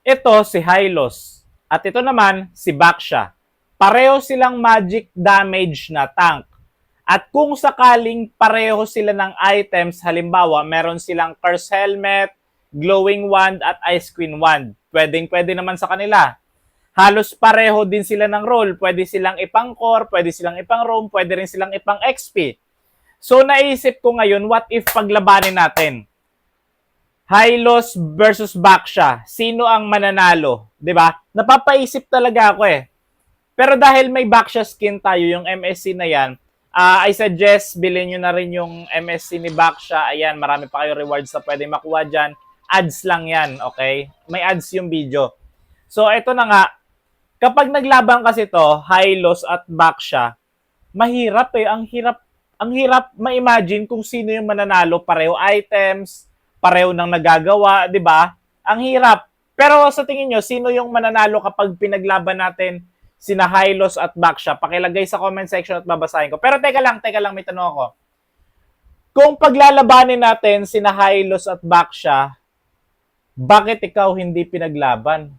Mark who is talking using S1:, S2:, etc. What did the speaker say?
S1: Ito si Hylos. At ito naman si Baksha. Pareho silang magic damage na tank. At kung sakaling pareho sila ng items, halimbawa meron silang Curse Helmet, Glowing Wand at Ice Queen Wand. Pwede naman sa kanila. Halos pareho din sila ng role. Pwede silang ipang core, pwede silang ipang roam, pwede rin silang ipang XP. So naisip ko ngayon, what if paglabanin natin? Hylos versus Baksha. Sino ang mananalo? 'Di ba? Napapaisip talaga ako eh. Pero dahil may Baksha skin tayo, yung MSC na yan, I suggest bilhin nyo na rin yung MSC ni Baksha. Ayan, marami pa kayo rewards na pwede makuha dyan. Ads lang yan, okay? May ads yung video. So, ito na nga. Kapag naglaban kasi to, Hylos at Baksha, mahirap eh. Ang hirap ma-imagine kung sino yung mananalo. Pareho items, pareho nang nagagawa, di ba? Ang hirap. Pero sa tingin nyo, sino yung mananalo kapag pinaglaban natin sina Hylos at Baksha? Pakilagay sa comment section at babasahin ko. Pero teka lang, may tanong ako. Kung paglalabanin natin sina Hylos at Baksha, bakit ikaw hindi pinaglaban?